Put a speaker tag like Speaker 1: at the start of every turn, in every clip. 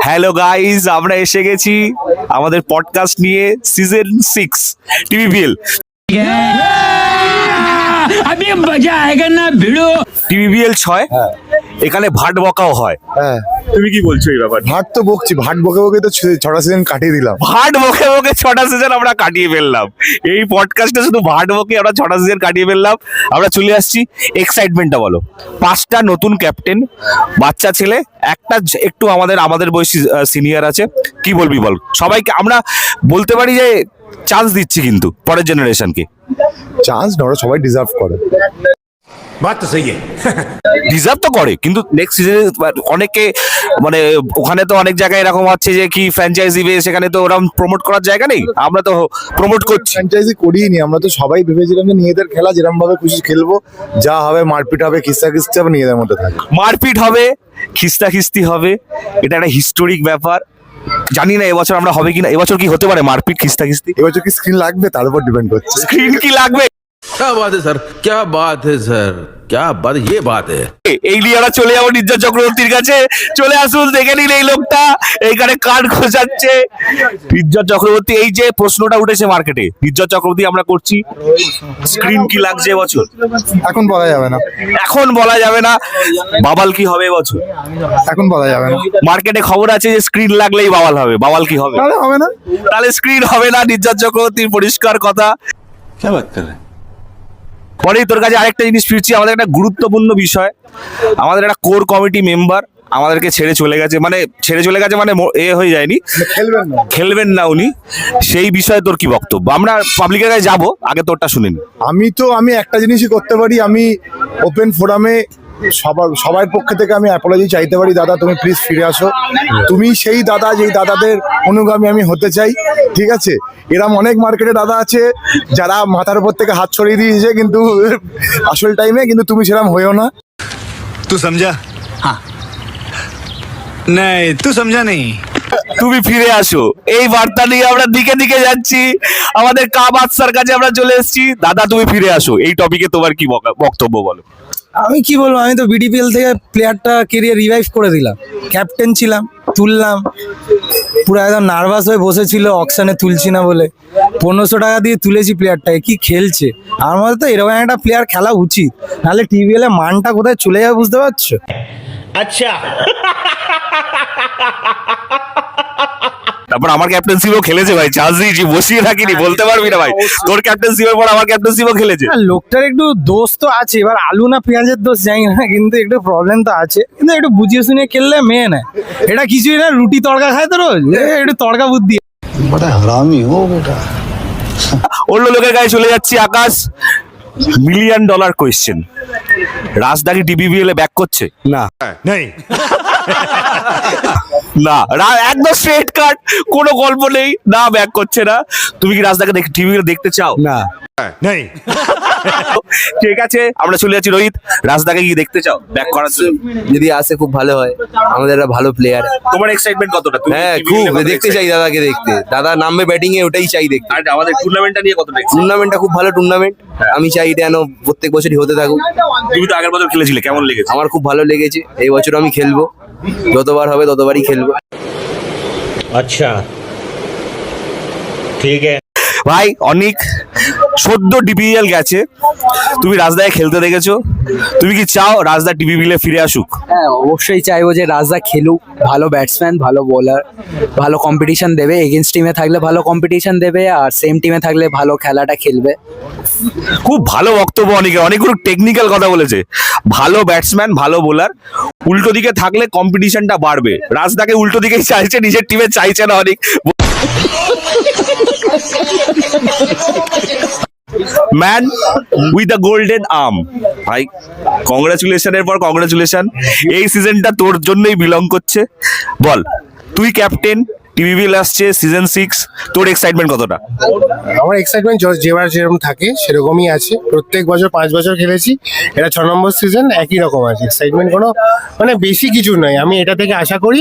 Speaker 1: Hello guys, আমরা এসে গেছি আমাদের পডকাস্ট নিয়ে সিজন 6 টিভিপিএল।
Speaker 2: अभी मजा आएगा ना भिड़ो।
Speaker 1: টিভিপিএল 6 এখানে ভাট বকাও হয়।
Speaker 3: হ্যাঁ,
Speaker 1: তুমি কি বলছো এই ব্যাপারে?
Speaker 3: ভাট তো বকছি, ভাট বকে বকে তো 6টা সিজন কাটিয়ে দিলাম।
Speaker 1: ভাট বকে বকে 6টা সিজন আমরা কাটিয়ে ফেললাম। এই পডকাস্টে শুধু ভাট বকে আমরা 6টা সিজন কাটিয়ে ফেললাম। আমরা চলে আসছি, এক্সাইটমেন্টটা বলো। 5টা নতুন ক্যাপ্টেন, বাচ্চা ছেলে, একটা একটু আমাদের বয়সী সিনিয়র আছে। কি বলবি বল? সবাইকে আমরা বলতে পারি যে চান্স দিচ্ছি কিন্তু পরের জেনারেশনকে।
Speaker 3: চান্স ধরো, সবাই ডিজার্ভ করে।
Speaker 4: बात तो सही है।
Speaker 1: ডিজার্ভ তো করে, কিন্তু নেক্সট সিজনে অনেকে মানে ওখানে তো অনেক জায়গায় এরকম হচ্ছে যে কি ফ্র্যাঞ্চাইজি বেস, সেখানে তো ওরকম প্রমোট করার জায়গা নেই। আমরা তো প্রমোট করছি।
Speaker 3: ফ্র্যাঞ্চাইজি করিনি, আমরা তো সবাই ভেবেছিলাম যে নিজেদের খেলা যেরকম ভাবে খুশি খেলবো, যা হবে মারপিট হবে, খিস্তা খিস্তি হবে, নিজেদের মধ্যে থাকবে।
Speaker 1: মারপিট হবে, খিস্তাখিস্তি হবে, এটা একটা হিস্টোরিক ব্যাপার। জানি না এবছর আমরা হবে কিনা। এবছর কি হতে পারে মারপিট খিস্তাখিস্তি?
Speaker 3: এবছর কি স্ক্রিন লাগবে তার উপর ডিপেন্ড করছে।
Speaker 1: স্ক্রিন কি লাগবে?
Speaker 4: क्या बात है सर, क्या बात है सर, क्या बात, ये बात है।
Speaker 1: এই নিয়ে আমরা চলে যাবো নির্জন চক্রবর্তীর কাছে। চলে আসুন, দেখে নিন এই লোকটা এইখানে কার্ড খোঁজাচ্ছে। নির্জন চক্রবর্তী, এই যে প্রশ্নটা উঠেছে মার্কেটে, নির্জন চক্রবর্তী আমরা করছি, স্ক্রিন কি লাগছে এবছর?
Speaker 3: এখন বলা যাবে না,
Speaker 1: এখন বলা যাবে না। বাবাল কি হবে এবছর?
Speaker 3: এখন বলা যাবে না।
Speaker 1: মার্কেটে খবর আছে যে স্ক্রিন লাগলেই বাবাল হবে। বাবাল কি হবে?
Speaker 3: তাহলে হবে না।
Speaker 1: তাহলে স্ক্রিন হবে না, নির্জন চক্রবর্তীর পরিষ্কার কথা।
Speaker 4: क्या बात कर रहे हैं?
Speaker 1: পরেই তোর কাছে আরেকটা জিনিস ফিরছি, আমাদের একটা গুরুত্বপূর্ণ বিষয়। আমাদের একটা কোর কমিটি মেম্বার আমাদেরকে ছেড়ে চলে গেছে, মানে এ হয়ে যায়নি,
Speaker 3: খেলবেন না।
Speaker 1: খেলবেন না উনি। সেই বিষয়ে তোর কি বক্তব্য? আমরা পাবলিকের কাছে যাবো, আগে তোরটা শুনে নি।
Speaker 3: আমি একটা জিনিসই করতে পারি, আমি ওপেন ফোরামে সবার পক্ষে থেকে আমি অ্যাপোলজি চাইতে পারি। দাদা, তুমি প্লিজ ফিরে আসো। তুমি সেই দাদা, যেই দাদাদের অনুগামী আমি হতে চাই। ঠিক আছে, এরম অনেক মার্কেটে দাদা আছে যারা মাথার উপর থেকে হাত ছড়িয়ে দিয়েছে কিন্তু আসল টাইমে, কিন্তু তুমি সেরকম হয়েও না।
Speaker 5: तू समझा? हाँ। नहीं, तू समझा नहीं।
Speaker 1: তুমি ফিরে আসো, এই বার্তা নিয়ে আমরা দিকে দিকে যাচ্ছি। আমাদের বাদশার কাছে আমরা চলে এসেছি। দাদা, তুমি ফিরে আসো। এই টপিকে তোমার কি বক্তব্য বলো?
Speaker 6: আমি কি বলবো, আমি তো বিডিপিএল থেকে প্লেয়ারটা কেরিয়ার রিভাইভ করে দিলাম। ক্যাপ্টেন ছিলাম, তুললাম, পুরো একদম নার্ভাস হয়ে বসেছিল অকশনে তুলছি না বলে। 1500 টাকা দিয়ে তুলেছি প্লেয়ারটাকে, কি খেলছে। আমার মতে তো এরকম একটা প্লেয়ার খেলা উচিত, নাহলে টিভিএল এর মানটা কোথায় চলে যাবে, বুঝতে পারছো?
Speaker 1: তারপর আমার ক্যাপ্টেন্সিও খেলেছে ভাই, চান্স দিয়েছি, বসিয়ে রাখিনি। বলতে পারবি না ভাই, তোর ক্যাপ্টেন্সির পর আমার ক্যাপ্টেন্সিও খেলেছে।
Speaker 6: আর লোকটার একটু দোষ তো আছে, এবার আলু না পেঁয়াজের দোষ জানি না, কিন্তু একটু প্রবলেম তো আছে। কিন্তু একটু বুঝিয়ে শুনিয়ে খেললে মেয়ে নেয়। এটা কিছুই না, রুটি তড়কা খায় তো রোজ, একটু তড়কা বুদ্ধি।
Speaker 5: बड़ा हरामी हो बेटा।
Speaker 1: অন্য লোকের গায়ে চলে যাচ্ছি। আকাশ, $1 মিলিয়ন কোয়েশ্চেন, রাজদা কি টিভিপিএল এ ব্যাক করছে?
Speaker 6: না,
Speaker 5: नहीं।
Speaker 1: না, একদম স্ট্রেট কাট, কোনো গল্প নেই, না ব্যাক করছে না। তুমি কি রাজদাকে টিভিপিএল দেখতে চাও?
Speaker 6: না।
Speaker 5: नहीं।
Speaker 1: ঠিক আছে, আমরা চলে যাচ্ছি। রোহিত, রাজদাকে কি দেখতে চাও ব্যাক করার জন্য?
Speaker 7: যদি আসে খুব ভালো হয়, আমাদের একটা ভালো প্লেয়ার।
Speaker 1: তোমার এক্সাইটমেন্ট কতটা? তুমি
Speaker 7: হ্যাঁ,
Speaker 1: TVPL
Speaker 7: খুব
Speaker 1: এ কতটা
Speaker 7: দেখতে
Speaker 1: excited?
Speaker 7: চাই দাদাকে দেখতে। দাদা নামবে ব্যাটিং এ, ওটাই চাই দেখতে।
Speaker 1: আর আমাদের টুর্নামেন্টটা নিয়ে কতটা excited?
Speaker 7: টুর্নামেন্টটা খুব ভালো টুর্নামেন্ট, আমি চাই এটা যেন প্রত্যেক বছরই হতে থাকুক।
Speaker 1: তুমি তো আগের বছর খেলেছিলে, কেমন লেগেছে?
Speaker 7: আমার খুব ভালো লেগেছে। এই বছর আমি খেলবো, যতবার হবে ততবারই খেলবো।
Speaker 8: अच्छा ठीक है।
Speaker 1: ভাই, অনেক সদ্য টিভিপিএল গেছে, তুমি রাজদাকে খেলতে দেখেছো, তুমি কি চাও রাজদা টিভিপিএল এ ফিরে আসুক?
Speaker 9: হ্যাঁ, অবশ্যই চাইবো যে রাজদা খেলুক, ভালো ব্যাটসম্যান, ভালো বোলার, ভালো কম্পিটিশন দেবে। এগেনস্ট টিমে থাকলে ভালো কম্পিটিশন দেবে, আর সেম টিমে থাকলে ভালো খেলাটা খেলবে।
Speaker 1: খুব ভালো বক্তব্য, অনেকগুলো টেকনিক্যাল কথা বলেছে। ভালো ব্যাটসম্যান, ভালো বোলার, উল্টো দিকে থাকলে কম্পিটিশনটা বাড়বে। রাজদাকে উল্টো দিকেই চাইছে, নিজের টিমে চাইছে না। অনেক man with the golden arm. ভাই, কংগ্রাচুলেশনের পর কংগ্রাচুলেশন। এই সিজনটা তোর জন্যই বিলং করছে। বল, তুই ক্যাপ্টেন, টিভিবিএল আসছে সিজন 6, তোর এক্সাইটমেন্ট কতটা?
Speaker 3: আমার এক্সাইটমেন্ট যেবার যেরকম থাকে সেরকমই আছে। প্রত্যেক বছর 5 বছর খেলেছি, এটা 6 নম্বর সিজন, একই রকম আছে। এক্সাইটমেন্ট কোনো মানে বেশি কিছু নয়, আমি এটা থেকে আশা করি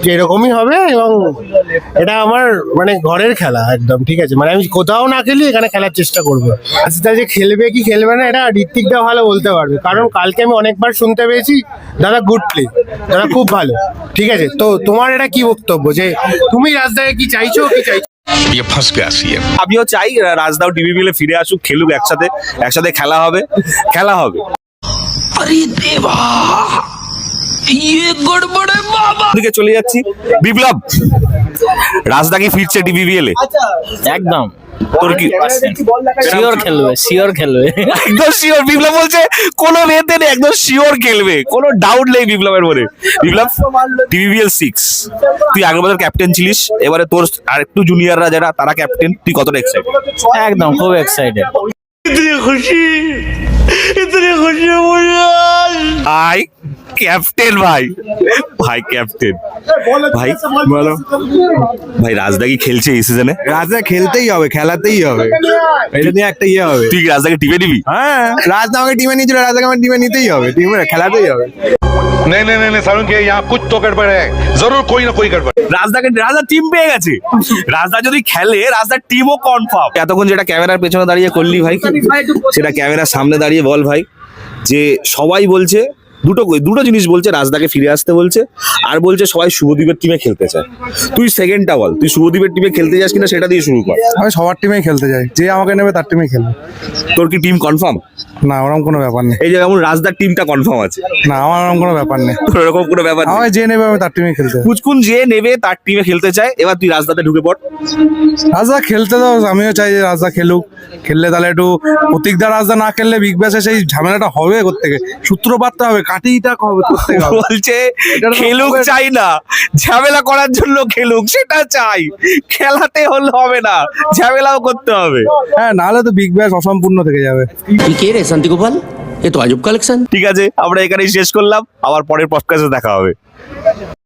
Speaker 3: যে এরকমই হবে। এবং এটা আমার মানে ঘরের খেলা একদম, ঠিক আছে, মানে আমি কোথাও না খেলি এখানে খেলার চেষ্টা করবো। আচ্ছা, যে খেলবে কি খেলবে না এটা ঋত্বিকদা ভালো বলতে পারবে, কারণ কালকে আমি অনেকবার শুনতে পেয়েছি দাদা গুড প্লে, দাদা খুব ভালো, ঠিক আছে। তো তোমার এটা কি বক্তব্য যে তুমি রাজদাকে কি চাইছো কি চাইছো?
Speaker 5: ये फंस गया सीएम।
Speaker 1: আমিও চাই রাজদাও টিভিবিএল এ ফিরে আসুক, খেলুক একসাথে, একসাথে খেলা হবে। দিকে চলে যাচ্ছি। বিপ্লব, রাজদা কি ফিরছে টিভিবিএল এ?
Speaker 6: একদম
Speaker 1: তোর কি
Speaker 6: শিওর খেলবে
Speaker 1: একদম শিওর? বিপ্লব বলছে কোনো মেয়েতে নেই, একদম শিওর খেলবে, কোনো ডাউট নেই বিপ্লবের মনে। বিপ্লব, টিভিবিএল 6, তুই আগের বছর ক্যাপ্টেন ছিলিস, এবারে তোর আর একটু জুনিয়ররা যারা তারা ক্যাপ্টেন, তুই কতটা এক্সাইটেড?
Speaker 6: একদম খুব এক্সাইটেড।
Speaker 1: ভাই ক্যাপ্টেন, ভাই ক্যাপ্টেন, ভাই বলো ভাই, রাজদা কি খেলছে এই সিজনে?
Speaker 3: রাজা খেলতেই হবে, খেলাতেই হবে, এটা নিয়ে একটা ইয়ে হবে।
Speaker 1: তুই কি রাজদাকে টিমে নিবি?
Speaker 3: হ্যাঁ, রাজদা আমাকে টিমে নিয়েছিল, রাজাকে আমার টিমে নিতেই হবে, টিমে খেলাতেই হবে।
Speaker 5: नहीं नहीं नहीं सारुण के यहाँ कुछ तो गड़बड़ है, जरूर कोई ना कोई गड़बड़।
Speaker 1: রাজদা টিম পেয়ে গেছে। রাজদা যদি খেলে রাজদার টিমও কনফার্ম। এতক্ষণ যেটা ক্যামেরার পেছনে দাঁড়িয়ে করলি ভাই, সেটা ক্যামেরার সামনে দাঁড়িয়ে বল ভাই, যে সবাই বলছে দুটো জিনিস বলছে, রাজদাকে ফিরে আসতে বলছে, আর বলছে সবাই শুভদীপের টিমে খেলতে চায়। তুই সেকেন্ডটা বল, তুই শুভদীপের টিমে খেলতে চাস কিনা সেটা দিয়ে শুরু কর।
Speaker 3: আমি সবার টিমেই খেলতে চাই, যে আমাকে নেবে তার টিমেই খেলবে।
Speaker 1: তোর কি টিম কনফার্ম?
Speaker 3: না, ওরকম কোনো ব্যাপার নেই।
Speaker 1: এই যে যেমন রাজদার টিমটা কনফার্ম আছে,
Speaker 3: না, আমার ওরকম কোনো ব্যাপার নেই।
Speaker 1: তোর এরকম কোনো ব্যাপার নেই?
Speaker 3: আমাকে যে নেবে আমি তার টিমেই খেলতে চাই।
Speaker 1: পুচকুন যে নেবে তার টিমে খেলতে চায়। এবার তুই রাজদাতে ঢুকে পড়।
Speaker 3: রাজা খেলতে দাও, আমিও চাই যে রাজা খেলুক। খেললে তাহলে একটু প্রতীকদা, রাজা না খেললে বিগ ব্যাসে সেই ঝামেলাটা হবে কোত্থেকে, সূত্রপাতটা হবে, কাটিটা হবে কোত্থেকে হবে।
Speaker 1: বলছে
Speaker 3: এটা তো
Speaker 1: খেলুক
Speaker 3: হবে না।
Speaker 1: চাই না, ঝামেলা করার জন্য খেলুক সেটা চাই। খেলাতে হলে হবে না, ঝামেলাও করতে হবে।
Speaker 3: হ্যাঁ, নাহলে তো বিগ ব্যাস অসম্পূর্ণ থেকে যাবে।
Speaker 2: কে রে শান্তি গোপাল, এ তো আজব কালেকশন।
Speaker 1: ঠিক আছে, আমরা এখানেই শেষ করলাম, আবার পরের পডকাস্টে দেখা হবে।